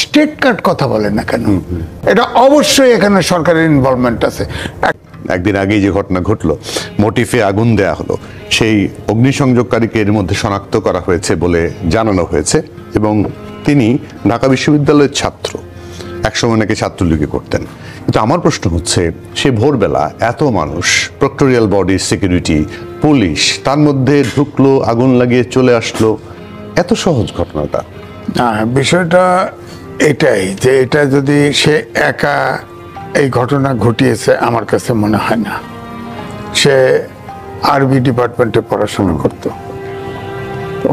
State কাট কথা বলে না কেন? এটা অবশ্যই এখানে সরকারের ইনভলভমেন্ট আছে। একদিন আগেই যে ঘটনা ঘটলো, মোটিফে আগুন দেয়া হলো, সেই অগ্নিসংযোগকারীকে এর মধ্যে শনাক্ত করা হয়েছে বলে জানানো হয়েছে এবং তিনি ঢাকা বিশ্ববিদ্যালয়ের ছাত্র, একসময় নাকি ছাত্রলীগে করতেন। কিন্তু আমার প্রশ্ন হচ্ছে, সে ভোরবেলা এত মানুষ, প্রক্টোরিয়াল বডি, সিকিউরিটি, পুলিশ, তার মধ্যে ঢুকলো, আগুন লাগিয়ে চলে আসলো, এত সহজ ঘটনাটা? না, বিষয়টা এটাই যে এটা যদি সে একা এই ঘটনা ঘটিয়েছে আমার কাছে মনে হয় না। সে আরবি ডিপার্টমেন্টে পড়াশোনা করত,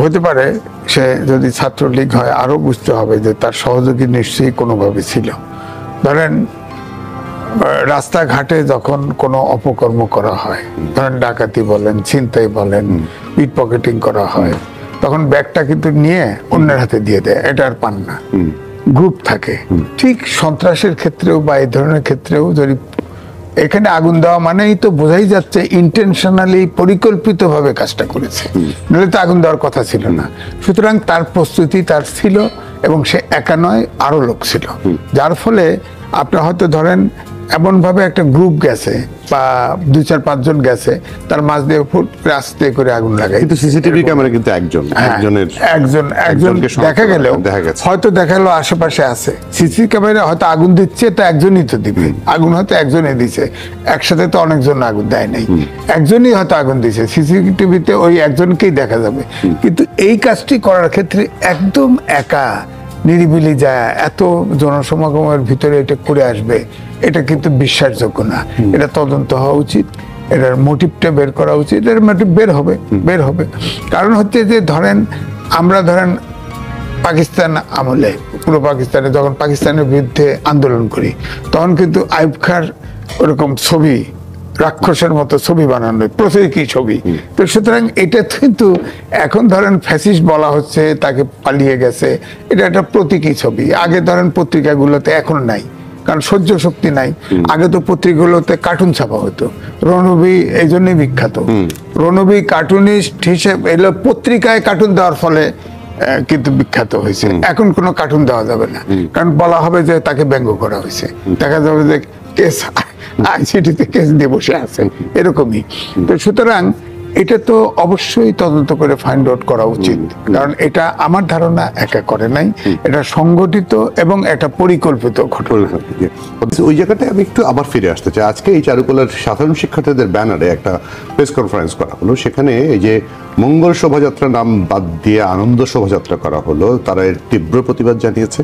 হতে পারে সে যদি ছাত্রলীগ হয় আরো বুঝতে হবে যে তার সহযোগী নিশ্চয়ই কোনোভাবে ছিল। ধরেন রাস্তাঘাটে যখন কোনো অপকর্ম করা হয়, ধরেন ডাকাতি বলেন, ছিনতাই বলেন, পিট পকেটিং করা হয়, তখন ব্যাগটা কিন্তু নিয়ে অন্যের হাতে দিয়ে দেয়, এটা আর পান না, গ্রুপ থাকে। ঠিক সন্ত্রাসের ক্ষেত্রেও বা এই ধরনের ক্ষেত্রেও যদি এখানে আগুন দেওয়া মানেই তো বোঝাই যাচ্ছে ইন্টেনশনালি, পরিকল্পিতভাবে কাজটা করেছে, নাহলে তো আগুন দেওয়ার কথা ছিল না। সুতরাং তার প্রস্তুতি তার ছিল এবং সে একা নয়, আরো লোক ছিল, যার ফলে আপনি হয়তো ধরেন এমনভাবে একটা গ্রুপ গেছে বা 2-4-5 জন গেছে, তার মাঝ দিয়ে ফুট আস্তে করে আগুন লাগায়। কিন্তু সিসিটিভি ক্যামেরা কিন্তু একজন দেখা গেলেও হয়তো দেখালো আশেপাশে আছে সিসিটিভি ক্যামেরা, হয়তো আগুন দিচ্ছে তো একজনই তো দিবে, আগুন হয়তো একজনই দিছে, একসাথে তো অনেকজন আগুন দেয় নাই, একজনই হয়তো আগুন দিছে, সিসিটিভিতে ওই একজনকেই দেখা যাবে। কিন্তু এই কাজটি করার ক্ষেত্রে একদম একা নিরিবিলি যায়, এত জনসমাগমের ভিতরে এটা করে আসবে, এটা কিন্তু বিশ্বাসযোগ্য না। এটা তদন্ত হওয়া উচিত, এটার মোটিভটা বের করা উচিত, এটার মোটিভ বের হবে। কারণ হচ্ছে যে ধরেন আমরা পাকিস্তান আমলে, পুরো পাকিস্তানে যখন পাকিস্তানের বিরুদ্ধে আন্দোলন করি, তখন কিন্তু আইয়ুব খাঁর ওরকম ছবি, রাক্ষসের মতো ছবি বানানো, প্রতীকী ছবি। তো সুতরাং এটা কিন্তু এখন ধরেন ফ্যাসিস্ট বলা হচ্ছে, তাকে পালিয়ে গেছে, এটা একটা প্রতীকী ছবি। আগে ধরেন পত্রিকাগুলোতে, এখন নাই, কারণ সহ্য শক্তি নাই। আগে তো পত্রিকাগুলোতে কার্টুন ছাপা হতো, রণবী এই জন্যই বিখ্যাত। রণবী কার্টুনিস্ট হিসেবে এলো, পত্রিকায় কার্টুন দেওয়ার ফলে কিন্তু বিখ্যাত হয়েছে। এখন কোনো কার্টুন দেওয়া যাবে না, কারণ বলা হবে যে তাকে ব্যঙ্গ করা হয়েছে, দেখা যাবে যে কেস আইসিটিতে কেস দিয়ে বসে আছে, এরকমই। তো সুতরাং এটা তো অবশ্যই তদন্ত করে ফাইন্ড আউট করা উচিত, কারণ এটা আমার ধারণা একা করে নাই, এটা সংগঠিত এবং একটা পরিকল্পিত ঘটনা। ওই জায়গাটায় আমি একটু আবার ফিরে আসতে চাই। আজকে এই চারুকলার সাধারণ শিক্ষার্থীদের ব্যানারে একটা প্রেস কনফারেন্স করা হলো, সেখানে এই যে মঙ্গল শোভাযাত্রা নাম বাদ দিয়ে আনন্দ শোভাযাত্রা করা হলো, তারা এর তীব্র প্রতিবাদ জানিয়েছে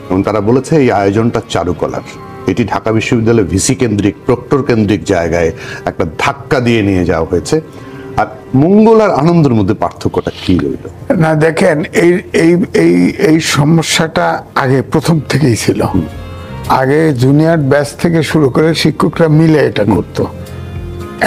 এবং তারা বলেছে এই আয়োজনটা চারুকলার, এটি ঢাকা বিশ্ববিদ্যালয় ভিসি কেন্দ্রিক, প্রক্টর কেন্দ্রিক জায়গায় একটা ধাক্কা দিয়ে নিয়ে যাওয়া হয়েছে। আর মঙ্গল আর আনন্দের মধ্যে পার্থক্যটা কি রইল? না দেখেন, এই সমস্যাটা আগে প্রথম থেকেই ছিল। আগে জুনিয়র ব্যাচ থেকে শুরু করে শিক্ষকরা মিলে এটা করতো।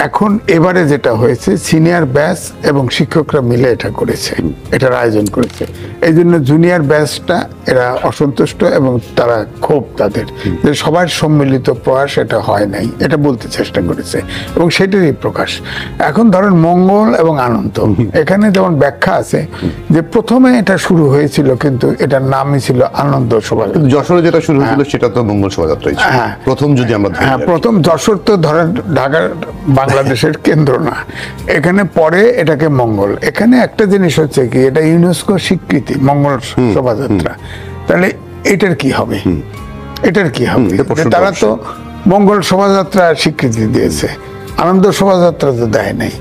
এখন এবারে যেটা হয়েছে, সিনিয়র ব্যাচ এবং শিক্ষকরা মিলে এটা করেছে, এটার আয়োজন করেছে। এই জন্য জুনিয়র ব্যাচটা এরা অসন্তুষ্ট এবং তারা ক্ষোভ তাদের যে সবার সম্মিলিত প্রয়াস এটা হয় নাই, এটা বলতে চেষ্টা করেছে এবং সেটারই প্রকাশ। এখন ধরেন মঙ্গল এবং আনন্দ, এখানে যেমন ব্যাখ্যা আছে যে প্রথমে এটা শুরু হয়েছিল, কিন্তু এটার নামই ছিল আনন্দ শোভাযাত্রা। যশোরে যেটা শুরু হয়েছিল সেটা তো মঙ্গল শোভাযাত্রাই ছিল প্রথম, যদি আমরা প্রথম। যশোর তো ধরেন ঢাকার বাংলাদেশের কেন্দ্র না, এখানে পরে এটাকে মঙ্গল। এখানে একটা জিনিস হচ্ছে কি, এটা ইউনেস্কো স্বীকৃতি মঙ্গল শোভাযাত্রা, তাহলে এটার কি হবে? এটার কি হবে? তারা তো মঙ্গল শোভাযাত্রা স্বীকৃতি দিয়েছে, আনন্দ শোভাযাত্রা তো দেয় নাই।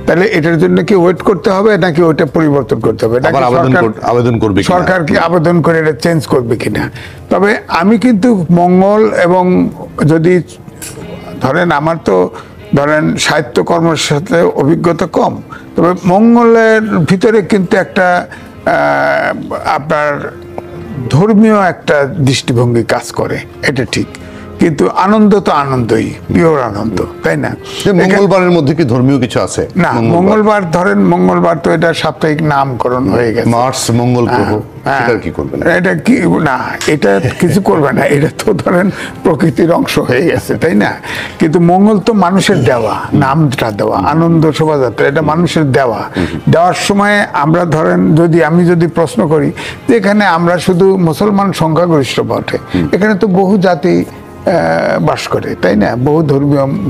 তাহলে এটার জন্য কি ওয়েট করতে হবে, নাকি ওইটা পরিবর্তন করতে হবে, সরকার কি আবেদন করে এটা চেঞ্জ করবে কিনা? তবে আমি কিন্তু মঙ্গল এবং যদি ধরেন আমার তো ধরেন সাহিত্যকর্মের সাথে অভিজ্ঞতা কম, তবে মঙ্গলের ভিতরে কিন্তু একটা আপনার ধর্মীয় একটা দৃষ্টিভঙ্গি কাজ করে, এটা ঠিক। কিন্তু আনন্দ তো আনন্দই, পিওর আনন্দ, তাই না? মঙ্গলবারের মধ্যে কি ধর্মীয় কিছু আছে? না, মঙ্গলবার ধরেন, মঙ্গলবার তো এটা সাপ্তাহিক নামকরণ হয়ে গেছে। মার্স মঙ্গল গ্রহ, এটা কি করবেন? এটা কি না, এটা কিছু করবে না, এটা তো ধরেন প্রকৃতির অংশ হয়ে গেছে, তাই না? কিন্তু মঙ্গল তো মানুষের দেওয়া, নামটা দেওয়া, আনন্দ শোভাযাত্রা এটা মানুষের দেওয়া। দেওয়ার সময় আমরা ধরেন, আমি যদি প্রশ্ন করি যে এখানে আমরা শুধু মুসলমান সংখ্যাগরিষ্ঠ বটে, এখানে তো বহু জাতি বাস করে, তাই না? বহু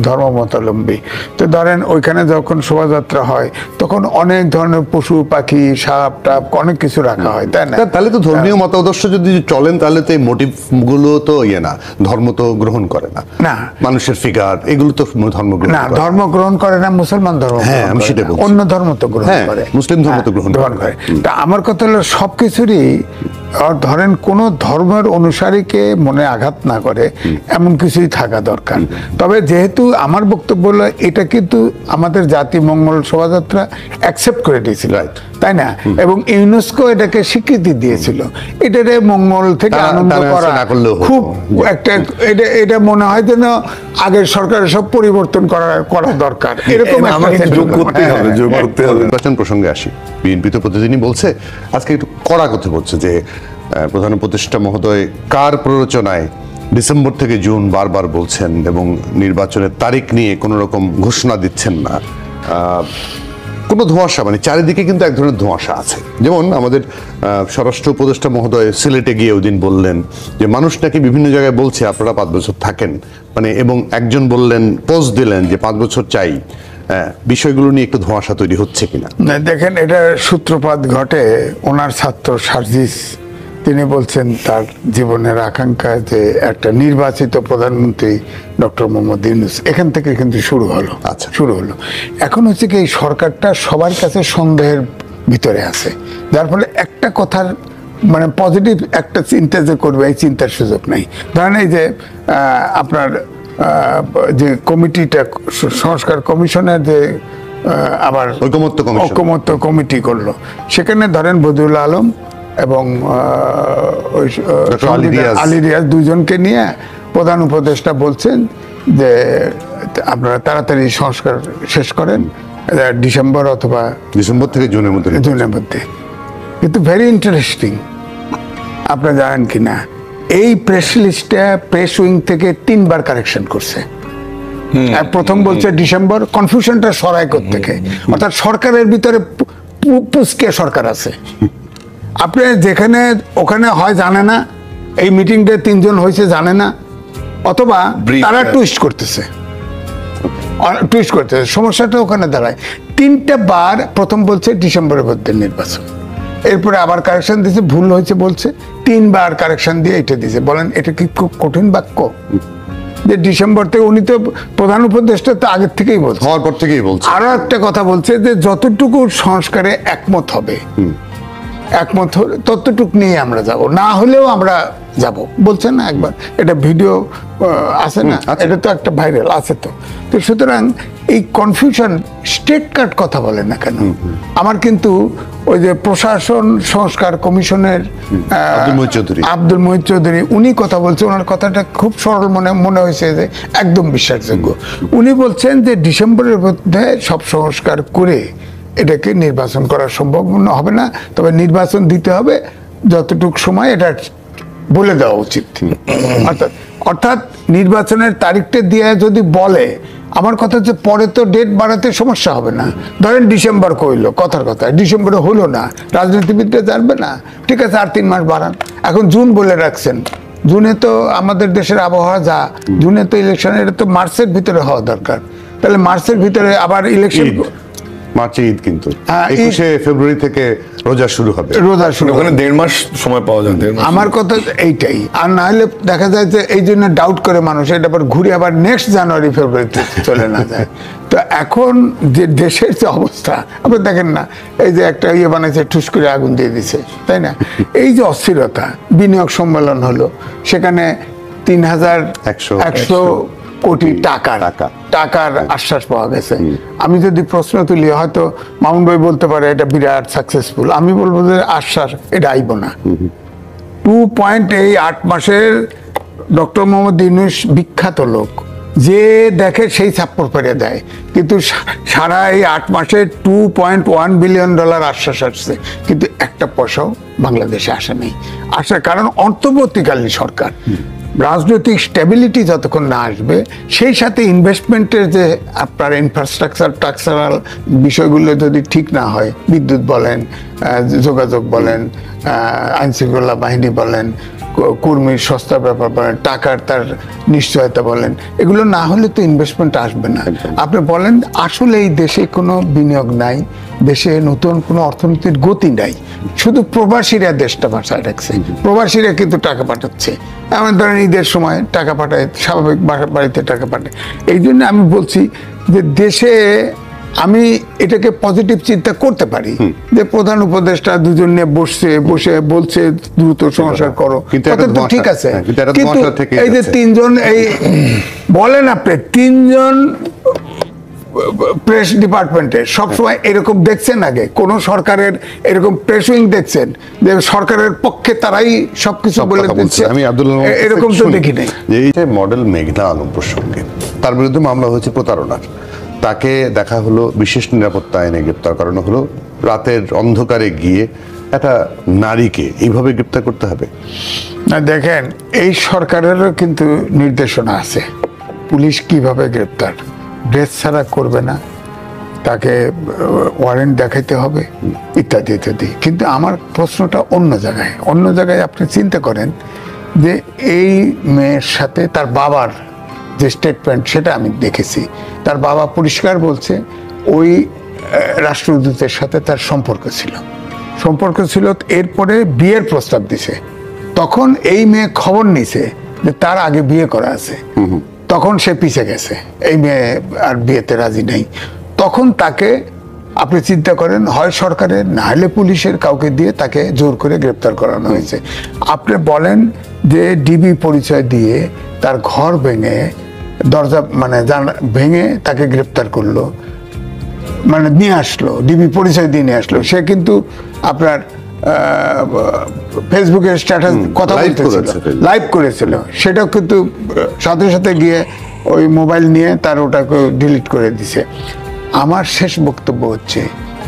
ধর্মাবলম্বী। তো ধরেন ওইখানে যখন শোভাযাত্রা হয় তখন অনেক ধরনের পশু পাখি, সাপ টাপ অনেক কিছু রাখা হয়, তাই না? তাহলে তো ধর্মীয় মতাদর্শ যদি চলেন তাহলে তো এই মোটিভ গুলো তো না, ধর্ম তো গ্রহণ করে না। না, মানুষের ফিগার এগুলো তো ধর্ম গ্রহণ না, করে না। ধর্ম গ্রহণ করে না, মুসলমান ধর্ম। হ্যাঁ, আমি সেটা বলছি। অন্য ধর্ম তো গ্রহণ করে, মুসলিম ধর্ম তো গ্রহণ করে। তা আমার কথা হলো সবকিছুরই ধরেন কোন ধর্মের অনুসারীকে মনে আঘাত না করে এমন কিছুই থাকা দরকার। তবে যেহেতু আমার বক্তব্য হলো এটা কিন্তু আমাদের জাতি মঙ্গল শোভাযাত্রা অ্যাকসেপ্ট করে দিয়েছিল, তাই না? এবং ইউনেস্কো এটাকে স্বীকৃতি দিয়েছিল। এটারে মঙ্গল থেকে আনন্দ করা খুব একটা, এটা মনে হয় যেন আগের সরকারের সব পরিবর্তন করা দরকার, এরকম যোগ করতে হবে। নির্বাচন প্রসঙ্গে আসি। বিএনপি তো প্রতিদিনই বলছে, আজকে একটু কড়া কথা বলছে যে প্রধান উপদেষ্টা মহোদয় কার প্ররোচনায় ডিসেম্বর থেকে জুন বারবার বলছেন এবং নির্বাচনের তারিখ নিয়ে কোনো রকম ঘোষণা দিচ্ছেন না। কোনো ধোঁয়াশা, মানে চারিদিকে কিন্তু এক ধরনের ধোঁয়াশা আছে। যেমন আমাদের স্বরাষ্ট্র উপদেষ্টা মহোদয় সিলেটে গিয়ে ওই দিন বললেন যে মানুষ নাকি বিভিন্ন জায়গায় বলছে আপনারা 5 বছর থাকেন, মানে, এবং একজন বললেন, পোস্ট দিলেন যে 5 বছর চাই। বিষয়গুলো নিয়ে একটু ধোঁয়াশা তৈরি হচ্ছে কিনা? দেখেন, এটা সূত্রপাত ঘটে ওনার ছাত্র সার্জিস, তিনি বলছেন তার জীবনের আকাঙ্ক্ষা যে একটা নির্বাচিত প্রধানমন্ত্রী ডক্টর মোহাম্মদ ইউনূস, এখান থেকে কিন্তু শুরু হলো। এখন হচ্ছে কি এই সরকারটা সবার কাছে সন্দেহের ভিতরে আছে, যার ফলে একটা কথার মানে পজিটিভ একটা চিন্তা যে করবে এই চিন্তার সুযোগ নেই। ধরেন এই যে আপনার যে কমিটিটা, সংস্কার কমিশনের যে আবার ঐকমত্য কমিটি করলো, সেখানে ধরেন বদিউল আলম এবং আলী রিয়াজ দুজনকে নিয়ে প্রধান উপদেষ্টা বলছেন যে আপনারা তাড়াতাড়ি সংস্কার শেষ করেন, ডিসেম্বর অথবা ডিসেম্বর থেকে জুনের মধ্যে। কিন্তু ভেরি ইন্টারেস্টিং, আপনারা জানেন কিনা এই প্রেস লিস্টে প্রেস উইং থেকে 3 বার কারেকশন করছে। প্রথম বলছে ডিসেম্বর, কনফিউশনটা সরাই থেকে, অর্থাৎ সরকারের ভিতরে পুচকে সরকার আছে। আপনি যেখানে ওখানে হয় জানে না, এই মিটিংটা 3 জন হয়েছে জানে না, অথবা তারা টুইস্ট করতেছে। সমস্যাটা ওখানে দাঁড়ায়। 3টা বার প্রথম বলছে ডিসেম্বরের মধ্যে নির্বাচন, এরপরে আবার কারেকশন দিয়েছে, ভুল হয়েছে বলছে, 3 বার কারেকশন দিয়ে এটা দিয়েছে। বলেন এটা কি খুব কঠিন বাক্য? যে ডিসেম্বর থেকে, উনি তো প্রধান উপদেষ্টা তো আগের থেকেই বলছে, হওয়ার পর থেকেই বলছে। আরো একটা কথা বলছে যে যতটুকু সংস্কারে একমত হবে, একমত হলে ততটুক নিয়ে আমরা যাব, না হলেও আমরা যাব বলছেন না একবার, এটা ভিডিও আছে না, এটা তো একটা ভাইরাল আছে। তো সুতরাং এই কনফিউশন, স্টেট কাট কথা বলে না কেন? আমার কিন্তু ওই যে প্রশাসন সংস্কার কমিশনের আব্দুল মুহিত চৌধুরী, উনি কথা বলছে, ওনার কথাটা খুব সরল মনে হয়েছে যে একদম বিশ্বাসযোগ্য। উনি বলছেন যে ডিসেম্বরের মধ্যে সব সংস্কার করে এটাকে নির্বাচন করা সম্ভব হবে না, তবে নির্বাচন দিতে হবে যতটুক সময় এটা বলে দেওয়া উচিত। অর্থাৎ নির্বাচনের তারিখটা দিয়ে যদি বলে, আমার কথা হচ্ছে পরে তো ডেট বাড়াতে সমস্যা হবে না। ধরেন ডিসেম্বর কইলো, কথার কথা ডিসেম্বরে হলো না, রাজনীতিবিদরা জানবে না, ঠিক আছে আর 3 মাস বাড়ান। এখন জুন বলে রাখছেন, জুনে তো আমাদের দেশের আবহাওয়া যা, জুনে তো ইলেকশন, এটা তো মার্চের ভিতরে হওয়া দরকার। তাহলে মার্চের ভিতরে আবার ইলেকশন, মার্চে ঈদ, কিন্তু 21শে ফেব্রুয়ারি থেকে রোজা শুরু হবে। ওখানে 1.5 মাস সময় পাওয়া যায়। আমার কথা এইটাই। আর না হলে দেখা যায় যে এই জন্য ডাউট করে মানুষ, এটা আবার ঘুরে আবার নেক্সট জানুয়ারি ফেব্রুয়ারিতে চলে না যায়। তো এখন যে দেশের যে অবস্থা, আপনি দেখেন না, এই যে একটা বানাইছে, ঠুস করে আগুন দিয়ে দিছে, তাই না? এই যে অস্থিরতা, বিনিয়োগ সম্মেলন হলো, সেখানে 3,100 কোটি টাকার আশ্বাস পাওয়া গেছে। আমি যদি প্রশ্ন তুলি, হয়তো মামুন ভাই বলতে পারে এটা বিরাট সাকসেসফুল, আমি বলবো যে আশ্বাস এটা আইব না। 2.8 মাসের ডক্টর মোহাম্মদ ইউনূস বিখ্যাত লোক, যে দেখে সেই ছাপ্পড় করে দেয়, কিন্তু সারা এই 8 মাসে $2.1 বিলিয়ন আশ্বাস আসছে, কিন্তু একটা পয়সাও বাংলাদেশে আসে নেই। আসার কারণ অন্তর্বর্তীকালীন সরকার, রাজনৈতিক স্টেবিলিটি যতক্ষণ না আসবে, সেই সাথে ইনভেস্টমেন্টের যে আপনার স্ট্রাকচারাল বিষয়গুলো যদি ঠিক না হয়, বিদ্যুৎ বলেন, যোগাযোগ বলেন, আইনশৃঙ্খলা বাহিনী বলেন, কর্মীর সস্তার ব্যাপার বলেন, টাকার তার নিশ্চয়তা বলেন, এগুলো না হলে তো ইনভেস্টমেন্ট আসবে না। আপনি বলেন আসলে এই দেশে কোনো বিনিয়োগ নাই, দেশে নতুন কোনো অর্থনীতির গতি নাই, শুধু প্রবাসীরা দেশটা বাঁচায় রাখছে। প্রবাসীরা কিন্তু টাকা পাঠাচ্ছে, এমন ধরেন ঈদের সময় টাকা পাঠায়, স্বাভাবিক বাড়িতে টাকা পাঠায়। এই জন্য আমি বলছি যে দেশে আমি এটাকে পজিটিভ চিন্তা করতে পারি যে প্রধান উপদেষ্টা দুজন নিয়ে বসে বলছে দ্রুত সংস্কার করো, কথা তো ঠিক আছে, কিন্তু এই যে 3 জন এই বলেন আপনি 3 জন প্রেস ডিপার্টমেন্টে সবসময় এরকম দেখছেন? আগে কোন সরকারের এরকম প্রেসিং দেখছেন যে সরকারের পক্ষে তারাই সবকিছু বলে দিচ্ছে? আমি আব্দুল্লাহ এরকম তো দেখি নাই। এই যে মডেল মেঘনা আলম প্রসঙ্গে তার বিরুদ্ধে মামলা হয়েছে প্রতারণার, তাকে দেখা হলো বিশেষ নিরাপত্তা আইনে গ্রেপ্তার করানো হলো। রাতের অন্ধকারে গিয়ে একটা নারীকে এইভাবে গ্রেপ্তার করতে হবে না? দেখেন, এই সরকারেরও কিন্তু নির্দেশনা আছে পুলিশ কিভাবে গ্রেপ্তার, ড্রেস ছাড়া করবে না, তাকে ওয়ারেন্ট দেখাইতে হবে, ইত্যাদি ইত্যাদি। কিন্তু আমার প্রশ্নটা অন্য জায়গায়। আপনি চিন্তা করেন যে এই মেয়ের সাথে তার বাবার যে স্টেটমেন্ট, সেটা আমি দেখেছি। তার বাবা পরিষ্কার বলছে ওই রাষ্ট্রদূতের সাথে তার সম্পর্ক ছিল। এরপরে বিয়ের প্রস্তাব দিছে, তখন এই মেয়ে খবর নিছে যে তার আগে বিয়ে করা আছে, তখন সে পিছে গেছে, এই মেয়ে আর বিয়েতে রাজি নেই। তখন তাকে আপনি চিন্তা করেন, হয় সরকারের না হলে পুলিশের কাউকে দিয়ে তাকে জোর করে গ্রেপ্তার করানো হয়েছে। আপনি বলেন যে ডিবি পরিচয় দিয়ে তার ঘর ভেঙে, দরজা মানে ভেঙে তাকে গ্রেপ্তার করলো, মানে নিয়ে আসলো, ডিবি পরিচয় দিয়ে নিয়ে আসলো। সে কিন্তু আপনার ফেসবুকে স্ট্যাটাস কথা বলতেছিল, লাইভ করেছিল, সেটাও কিন্তু সাথে সাথে গিয়ে ওই মোবাইল নিয়ে তার ওটাকে ডিলিট করে দিছে। আমার শেষ বক্তব্য হচ্ছে,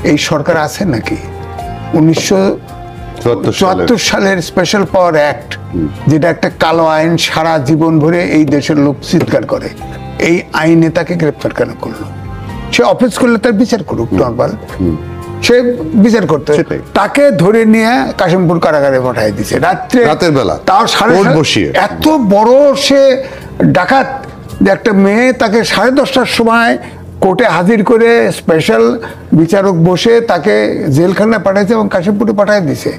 এই সরকার আছে নাকি? 1974 সালের স্পেশাল পাওয়ার অ্যাক্ট, যেটা একটা কালো আইন, সারা জীবন ভরে এই দেশের লোক চিৎকার করে, এই আইনে তাকে গ্রেপ্তার কেন করলো? সে অফিস করলে তার বিচার করুক, নর্মাল সে বিচার করতে, তাকে ধরে নিয়ে কাশিমপুর কারাগারে পাঠিয়ে দিছে রাতের বেলা, তাও এত বড় সে ডাকাত যে একটা মেয়ে তাকে 10:30টার সময় কোর্টে হাজির করে স্পেশাল বিচারক বসে তাকে জেলখানায় পাঠাইছে এবং কাশিমপুরে পাঠিয়ে দিছে।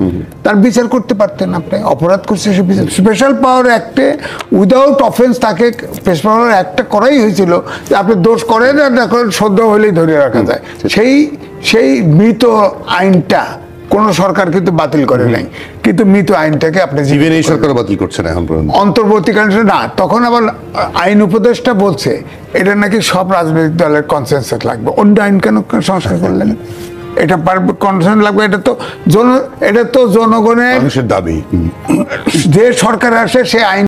তার বিচার করতে পারতেন আপনি, অপরাধ করছে সে বিচার। স্পেশাল পাওয়ার অ্যাক্টে উইদাউট অফেন্স তাকে স্পেশাল পাওয়ার অ্যাক্টটা করাই হয়েছিল যে আপনি দোষ করেন আর এখন সদ্য হলেই ধরে রাখা যায়। সেই মৃত আইনটা কোন সরকার কিন্তু বাতিল করে নাই, কিন্তু মৃত আইনটাকে আপনি জীবন এই সরকার বাতিল করছে না এখন পর্যন্ত, অন্তর্বর্তীকালীন না। তখন আবার আইন উপদেষ্টা বলছে এটা নাকি সব রাজনৈতিক দলের কনসেনসাস লাগবে, অন্য আইন কেন সংস্কার করলেন? এটা কনসেন্সাস লাগবে, এটা তো জনগণের মানুষের দাবি। যে সরকার আসে সে আইন